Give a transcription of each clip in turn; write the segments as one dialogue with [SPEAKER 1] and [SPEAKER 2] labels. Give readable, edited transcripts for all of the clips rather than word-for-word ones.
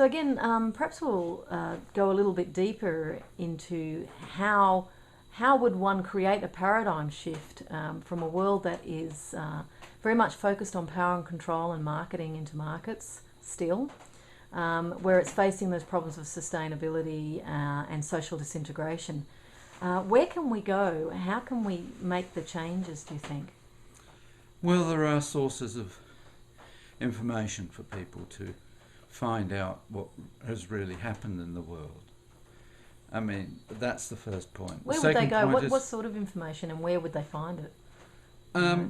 [SPEAKER 1] So again, perhaps we'll go a little bit deeper into how would one create a paradigm shift from a world that is very much focused on power and control and marketing into markets still, where it's facing those problems of sustainability and social disintegration. Where can we go? How can we make the changes, do you think?
[SPEAKER 2] Well, there are sources of information for people to find out what has really happened in the world. I mean, that's the first point.
[SPEAKER 1] Where would they go? What sort of information, and where would they find it?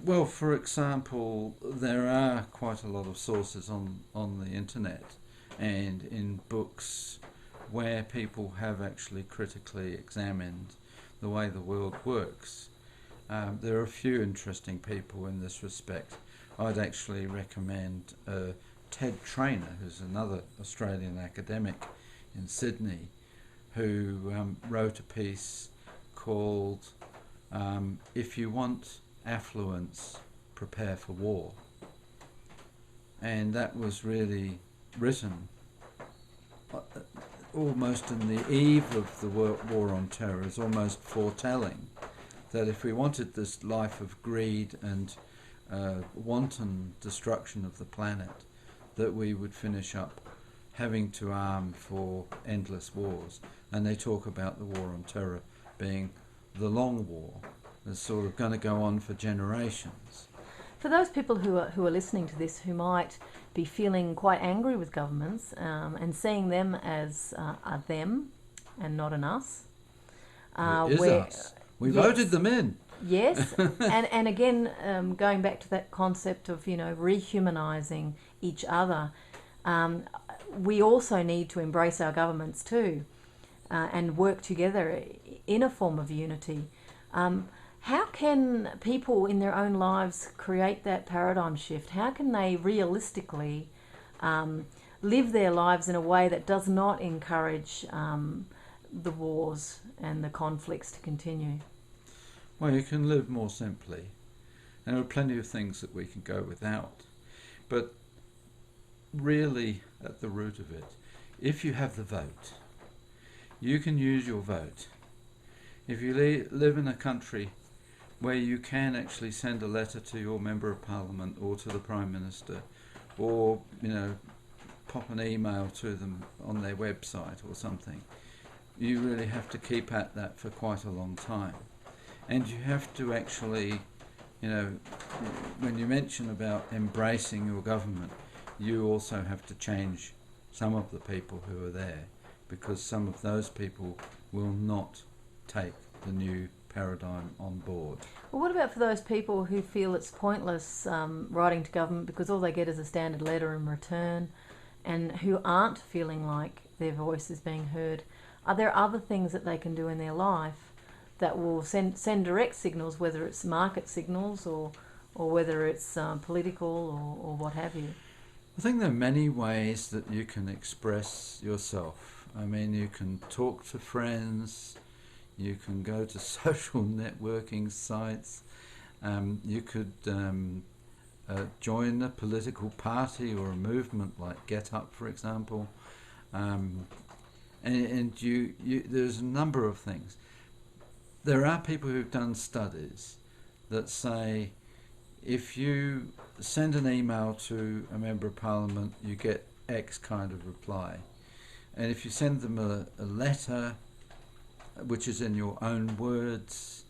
[SPEAKER 2] Well, for example, there are quite a lot of sources on the internet and in books where people have actually critically examined the way the world works. There are a few interesting people in this respect. I'd actually recommend Ted Trainer, who's another Australian academic in Sydney, who wrote a piece called If You Want Affluence, Prepare for War. And that was really written almost in the eve of the war on terror, is almost foretelling that if we wanted this life of greed and wanton destruction of the planet, that we would finish up having to arm for endless wars. And they talk about the war on terror being the long war. It's sort of going to go on for generations.
[SPEAKER 1] For those people who are listening to this, who might be feeling quite angry with governments and seeing them as a them and not an us.
[SPEAKER 2] It is us. We voted them in.
[SPEAKER 1] Yes, and again, going back to that concept of, rehumanising each other, we also need to embrace our governments too and work together in a form of unity. How can people in their own lives create that paradigm shift? How can they realistically live their lives in a way that does not encourage the wars and the conflicts to continue?
[SPEAKER 2] Well, you can live more simply. And there are plenty of things that we can go without. But really, at the root of it, if you have the vote, you can use your vote. If you live in a country where you can actually send a letter to your Member of Parliament or to the Prime Minister, or, pop an email to them on their website or something, you really have to keep at that for quite a long time. And you have to actually, when you mention about embracing your government, you also have to change some of the people who are there, because some of those people will not take the new paradigm on board.
[SPEAKER 1] Well, what about for those people who feel it's pointless writing to government because all they get is a standard letter in return, and who aren't feeling like their voice is being heard? Are there other things that they can do in their life that will send direct signals, whether it's market signals or whether it's political or what have you?
[SPEAKER 2] I think there are many ways that you can express yourself. I mean, you can talk to friends, you can go to social networking sites, you could join a political party or a movement like Get Up, for example, and you there's a number of things. There are people who've done studies that say if you send an email to a Member of Parliament, you get X kind of reply. And if you send them a letter, which is in your own words,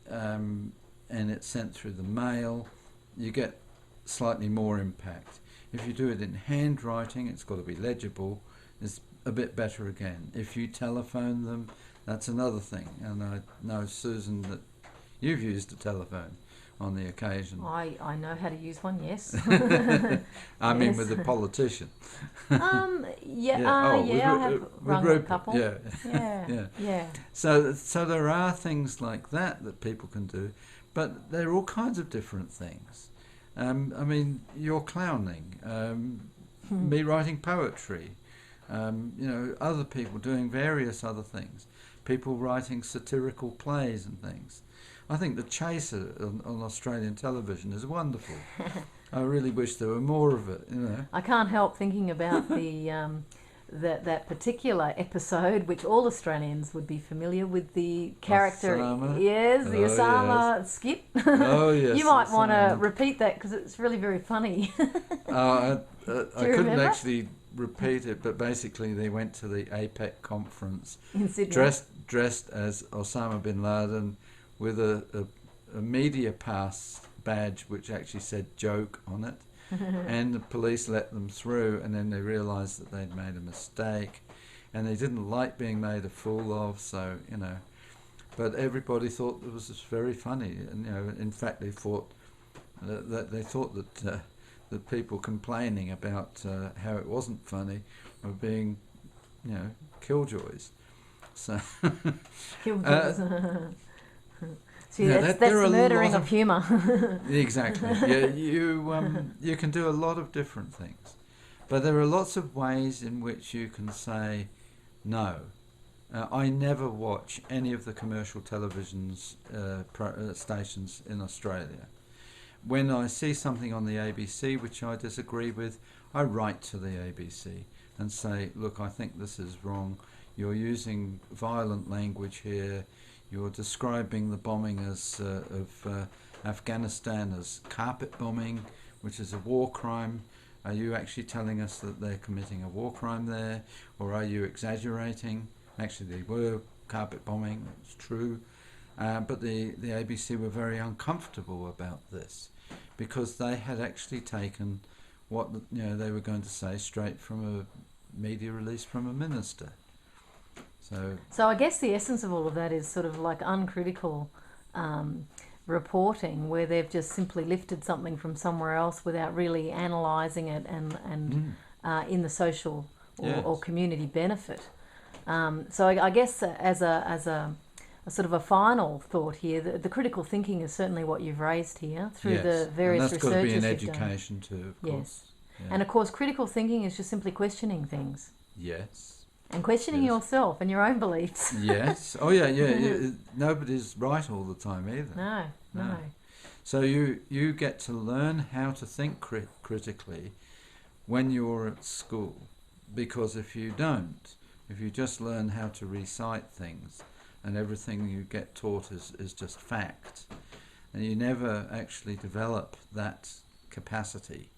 [SPEAKER 2] and it's sent through the mail, you get slightly more impact. If you do it in handwriting, it's got to be legible, it's a bit better again. If you telephone them, that's another thing. And I know, Susan, that you've used a telephone on the occasion.
[SPEAKER 1] I know how to use one, yes.
[SPEAKER 2] I mean, with a politician.
[SPEAKER 1] I have rung a couple.
[SPEAKER 2] Yeah. So there are things like that people can do, but there are all kinds of different things. I mean, you're clowning, me writing poetry, other people doing various other things, people writing satirical plays and things. I think The Chaser on Australian television is wonderful. I really wish there were more of it.
[SPEAKER 1] I can't help thinking about the that particular episode, which all Australians would be familiar with, the character.
[SPEAKER 2] Osama?
[SPEAKER 1] Yes, the
[SPEAKER 2] Oh,
[SPEAKER 1] Osama skit.
[SPEAKER 2] Oh, yes.
[SPEAKER 1] You might want to
[SPEAKER 2] Osama.
[SPEAKER 1] repeat that because it's really very funny.
[SPEAKER 2] I couldn't
[SPEAKER 1] remember?
[SPEAKER 2] actually repeat it, but basically they went to the APEC conference
[SPEAKER 1] In Sydney.
[SPEAKER 2] dressed as Osama bin Laden with a media pass badge which actually said joke on it. And the police let them through, and then they realised that they'd made a mistake, and they didn't like being made a fool of, so, you know. But everybody thought it was just very funny, and, you know, in fact they thought that people complaining about how it wasn't funny were being, you know, killjoys. So
[SPEAKER 1] Killjoys. See,
[SPEAKER 2] yeah,
[SPEAKER 1] that's
[SPEAKER 2] there are
[SPEAKER 1] the
[SPEAKER 2] a
[SPEAKER 1] murdering
[SPEAKER 2] lot
[SPEAKER 1] of humour.
[SPEAKER 2] Exactly. Yeah, you can do a lot of different things, but there are lots of ways in which you can say no. I never watch any of the commercial televisions stations in Australia. When I see something on the ABC which I disagree with, I write to the ABC and say, look, I think this is wrong. You're using violent language here. You're describing the bombing of Afghanistan as carpet bombing, which is a war crime. Are you actually telling us that they're committing a war crime there, or are you exaggerating? Actually, they were carpet bombing, it's true. But the ABC were very uncomfortable about this because they had actually taken what they were going to say straight from a media release from a minister. So
[SPEAKER 1] I guess the essence of all of that is sort of like uncritical reporting, where they've just simply lifted something from somewhere else without really analysing it and in the social or community benefit. So I guess as a sort of a final thought here, the critical thinking is certainly what you've raised here through the various
[SPEAKER 2] and that's got to be
[SPEAKER 1] researches
[SPEAKER 2] an
[SPEAKER 1] you've done.
[SPEAKER 2] education too, of course. Yeah.
[SPEAKER 1] And of course, critical thinking is just simply questioning things.
[SPEAKER 2] Yes.
[SPEAKER 1] And questioning yourself and your own beliefs.
[SPEAKER 2] Yes. Oh, yeah. Nobody's right all the time either.
[SPEAKER 1] No.
[SPEAKER 2] So you get to learn how to think critically when you're at school, because if you don't, if you just learn how to recite things and everything you get taught is just fact, and you never actually develop that capacity,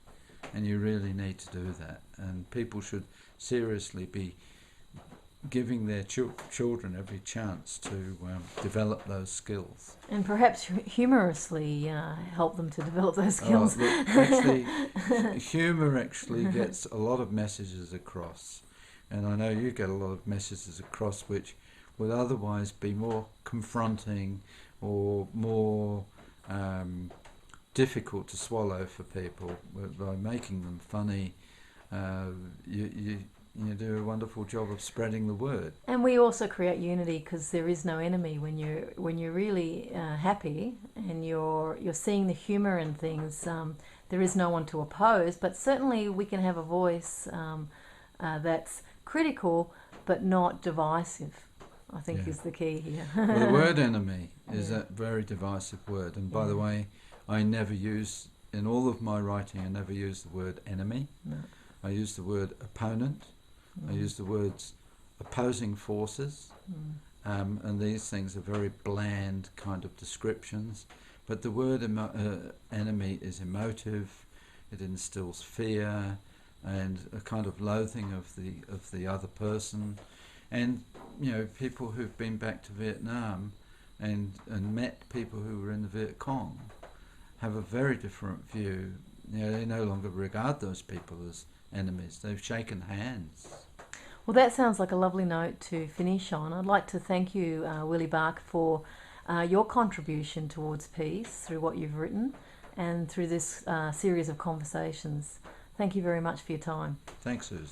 [SPEAKER 2] and you really need to do that. And people should seriously be giving their children every chance to develop those skills.
[SPEAKER 1] And perhaps humorously help them to develop those skills.
[SPEAKER 2] Look, actually, humour actually gets a lot of messages across. And I know you get a lot of messages across which would otherwise be more confronting or more difficult to swallow for people. By making them funny, you do a wonderful job of spreading the word.
[SPEAKER 1] And we also create unity because there is no enemy when you're really happy and you're seeing the humour in things. There is no one to oppose, but certainly we can have a voice that's critical but not divisive, I think is the key here.
[SPEAKER 2] Well, the word enemy is a very divisive word, and by the way, I never use, in all of my writing, I never use the word enemy.
[SPEAKER 1] No.
[SPEAKER 2] I use the word opponent. I use the words opposing forces, and these things are very bland kind of descriptions. But the word enemy is emotive. It instills fear and a kind of loathing of the other person. And people who've been back to Vietnam and met people who were in the Viet Cong have a very different view. They no longer regard those people as enemies. They've shaken hands.
[SPEAKER 1] Well, that sounds like a lovely note to finish on. I'd like to thank you, Willy Bach, for your contribution towards peace through what you've written and through this series of conversations. Thank you very much for your time.
[SPEAKER 2] Thanks, Susan.